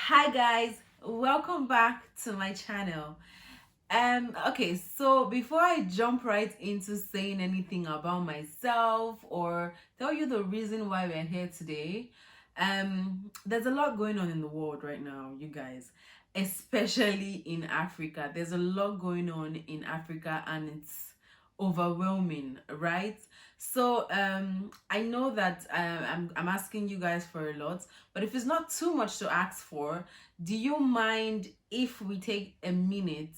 Hi guys, welcome back to my channel. Okay, so before I jump right into saying anything about myself or tell you the reason why we're here today, there's a lot going on in the world right now, you guys, especially in Africa. There's a lot going on in Africa and it's overwhelming, right? So I know that I'm asking you guys for a lot, but if it's not too much to ask for, do you mind if we take a minute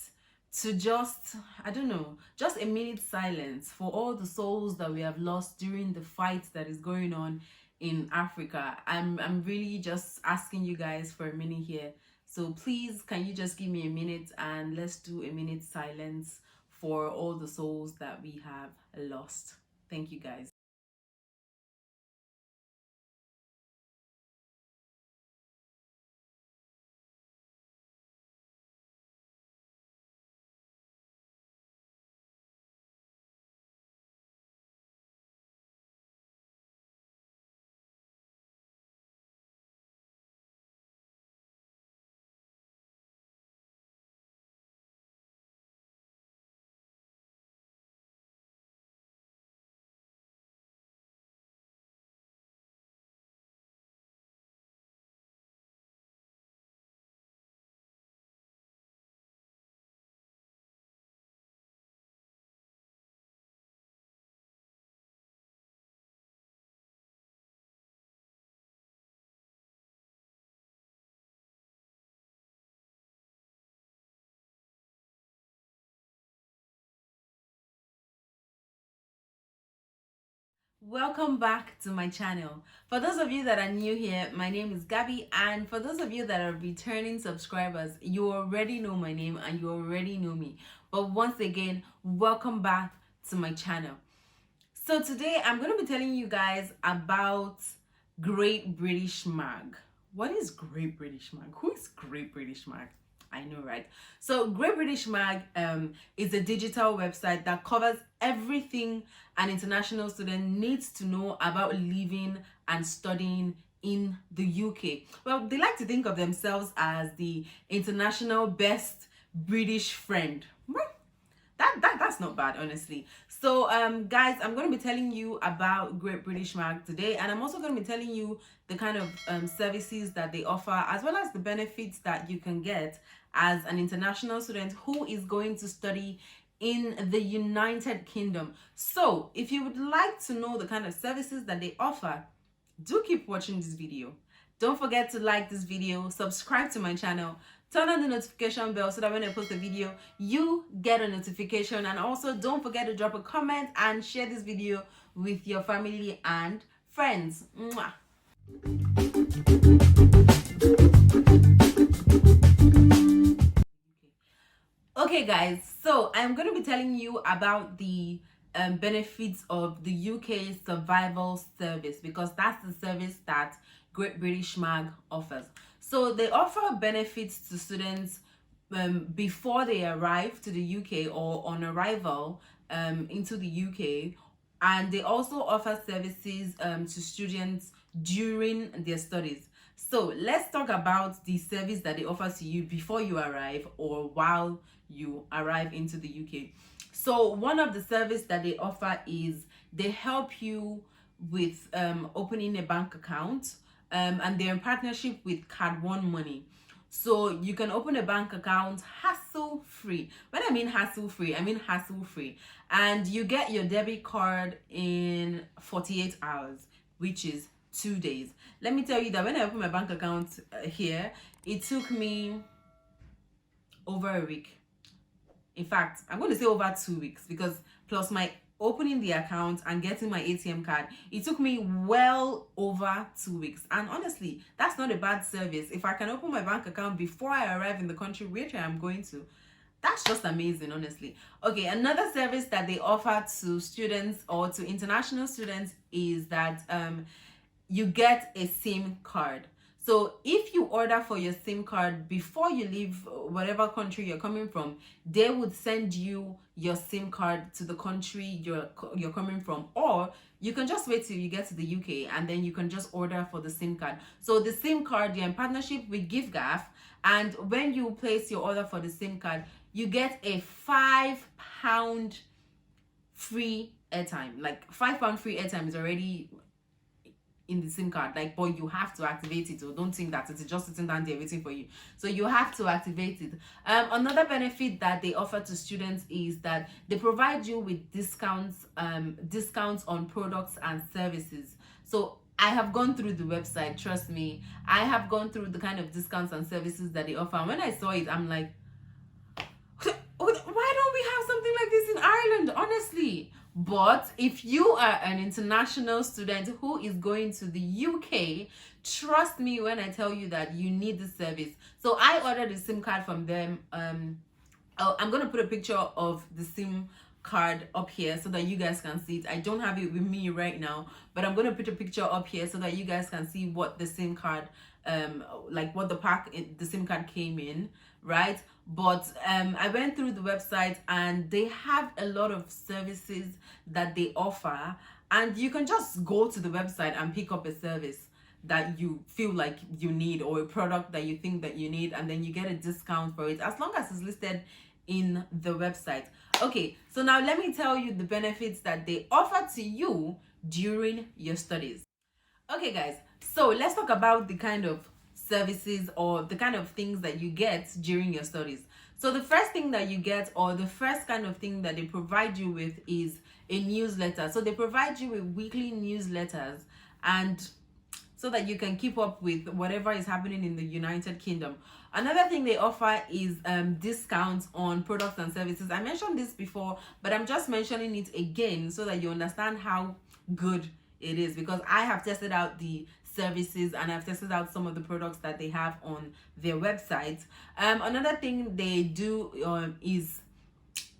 to just, I don't know, just a minute silence for all the souls that we have lost during the fight that is going on in Africa? I'm really just asking you guys for a minute here. So please, can you just give me a minute and let's do a minute silence for all the souls that we have lost. Thank you guys. Welcome back to my channel. For those of you that are new here, my name is Gabby, and for those of you that are returning subscribers, you already know my name and you already know me. But once again, welcome back to my channel. So today I'm going to be telling you guys about Great British Mag. What is Great British Mag? Who is Great British Mag? I know, right? So Great British Mag is a digital website that covers everything an international student needs to know about living and studying in the UK. Well, they like to think of themselves as the international best British friend. Well, that's not bad, honestly. So guys, I'm going to be telling you about Great British Mag today, and I'm also going to be telling you the kind of services that they offer, as well as the benefits that you can get as an international student who is going to study in the United Kingdom. So if you would like to know the kind of services that they offer, do keep watching this video. Don't forget to like this video, subscribe to my channel, turn on the notification bell so that when I post a video, you get a notification. And also don't forget to drop a comment and share this video with your family and friends. Mwah. Okay guys, so I'm going to be telling you about the benefits of the UK Survival Service, because that's the service that Great British Mag offers. So they offer benefits to students before they arrive to the UK or on arrival into the UK, and they also offer services to students during their studies. So let's talk about the service that they offer to you before you arrive or while you arrive into the UK. So one of the services that they offer is they help you with opening a bank account, and they're in partnership with Card One Money. So you can open a bank account hassle free. When I mean hassle free, I mean hassle free. And you get your debit card in 48 hours, which is 2 days. Let me tell you that when I opened my bank account here, it took me over a week. In fact, I'm going to say over 2 weeks, because plus my opening the account and getting my ATM card, it took me well over 2 weeks. And honestly, that's not a bad service. If I can open my bank account before I arrive in the country which I am going to, that's just amazing, honestly. Okay, another service that they offer to students or to international students is that you get a SIM card. So if you order for your SIM card before you leave whatever country you're coming from, they would send you your SIM card to the country you're coming from, or you can just wait till you get to the UK and then you can just order for the SIM card. So the SIM card, you're in partnership with GiveGaff, and when you place your order for the SIM card, you get a £5 free airtime. Like £5 free airtime is already in the SIM card, like, but you have to activate it. So don't think that it's just sitting down there waiting for you. So you have to activate it. Another benefit that they offer to students is that they provide you with discounts on products and services. So I have gone through the website, trust me. I have gone through the kind of discounts and services that they offer. And when I saw it, I'm like, why don't we have something like this in Ireland, honestly? But if you are an international student who is going to the UK, trust me when I tell you that you need the service. So I ordered a SIM card from them. I'm going to put a picture of the SIM card up here so that you guys can see it. I don't have it with me right now, but I'm going to put a picture up here so that you guys can see what the SIM card, like what the SIM card came in, right? But I went through the website and they have a lot of services that they offer, and you can just go to the website and pick up a service that you feel like you need, or a product that you think that you need, and then you get a discount for it as long as it's listed in the website. Okay, so now let me tell you the benefits that they offer to you during your studies. Okay guys, so let's talk about the kind of services or the kind of things that you get during your studies. So the first thing that you get, or the first kind of thing that they provide you with, is a newsletter. So they provide you with weekly newsletters, and so that you can keep up with whatever is happening in the United Kingdom. Another thing they offer is discounts on products and services. I mentioned this before, but I'm just mentioning it again so that you understand how good it is, because I have tested out the services and I've tested out some of the products that they have on their website. Another thing they do is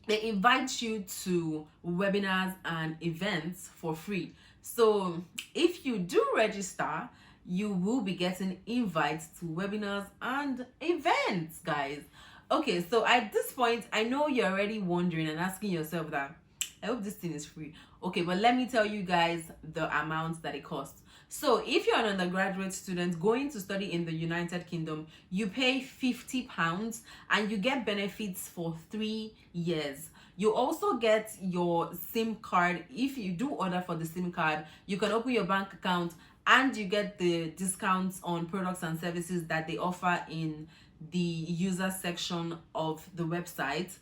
they invite you to webinars and events for free. So if you do register, you will be getting invites to webinars and events, guys. Okay, so at this point, I know you're already wondering and asking yourself that, I hope this thing is free. Okay, but let me tell you guys the amount that it costs. So if you're an undergraduate student going to study in the United Kingdom, you pay £50 and you get benefits for 3 years. You also get your SIM card. If you do order for the SIM card, you can open your bank account and you get the discounts on products and services that they offer in the user section of the website.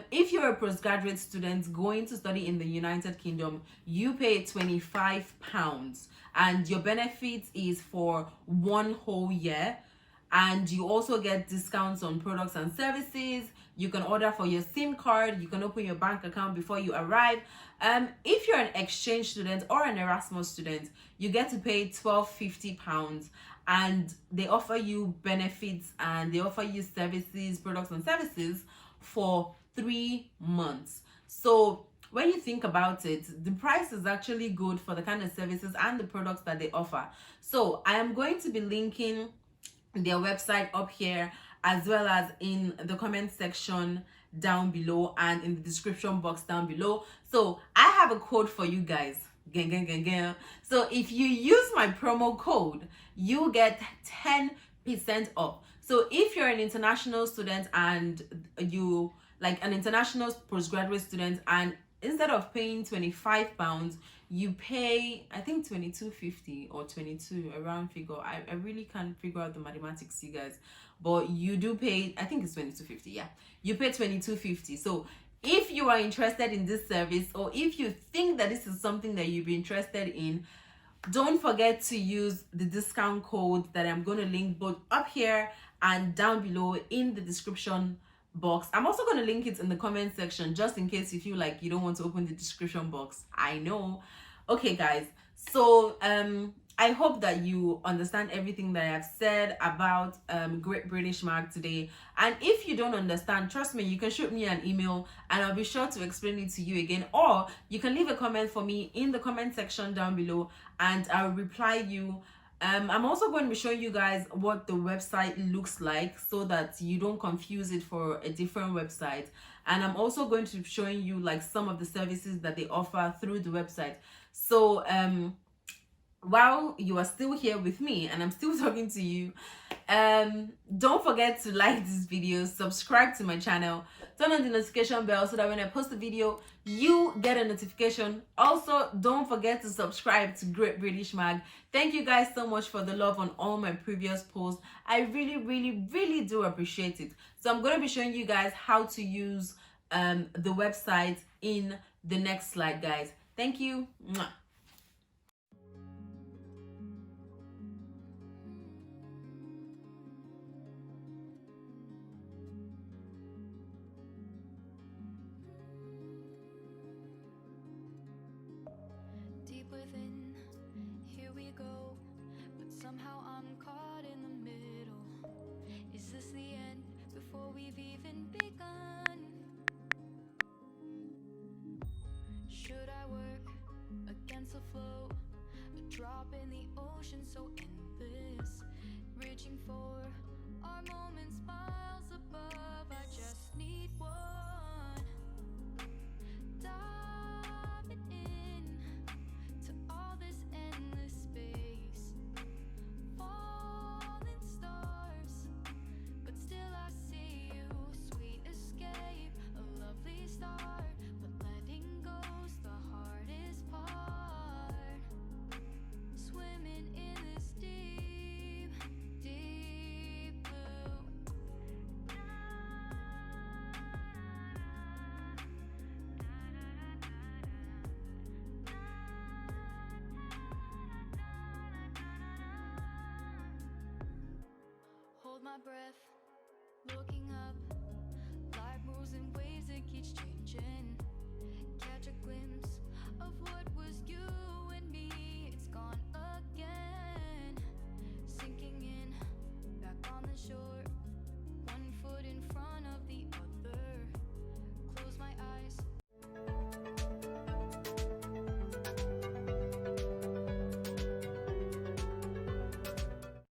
If you're a postgraduate student going to study in the United Kingdom, you pay £25 and your benefit is for 1 whole year. And you also get discounts on products and services. You can order for your SIM card. You can open your bank account before you arrive. If you're an exchange student or an Erasmus student, you get to pay £12.50, and they offer you benefits and they offer you services, products and services for 3 months. So when you think about it, the price is actually good for the kind of services and the products that they offer. So I am going to be linking their website up here, as well as in the comment section down below and in the description box down below. So I have a code for you guys. Gang, gang, gang, gang. So if you use my promo code, you get 10% off. So if you're an international student and you like an international postgraduate student, and instead of paying £25, you pay, I think, $22.50 or 22, around figure. I really can't figure out the mathematics, you guys, but you do pay, I think it's $22.50. Yeah, you pay $22.50. So if you are interested in this service, or if you think that this is something that you'd be interested in, don't forget to use the discount code that I'm going to link both up here and down below in the description box. I'm also going to link it in the comment section just in case you feel like you don't want to open the description box. I know. Okay guys, so I hope that you understand everything that I have said about Great British Mag today. And if you don't understand, trust me, you can shoot me an email and I'll be sure to explain it to you again, or you can leave a comment for me in the comment section down below and I'll reply you I'm also going to be showing you guys what the website looks like so that you don't confuse it for a different website. And I'm also going to be showing you like some of the services that they offer through the website. So while you are still here with me and I'm still talking to you, don't forget to like this video, subscribe to my channel, turn on the notification bell so that when I post a video you get a notification. Also, don't forget to subscribe to Great British Mag. Thank you guys so much for the love on all my previous posts. I really do appreciate it. So I'm going to be showing you guys how to use the website in the next slide, guys. Thank you. Mwah. Within, here we go, but somehow I'm caught in the middle. Is this the end before we've even begun? Should I work against the flow, a drop in the ocean so endless, reaching for our moments miles above? I just need one. Diving in to all this endless space, falling stars, but still I see you. Sweet escape, a lovely start, but letting go's the hardest part. Swimming in this deep, deep blue. Hold my breath, looking up. Life moves in ways that keeps changing. Catch a glimpse of what was you and me. It's gone again. Sinking in, back on the shore.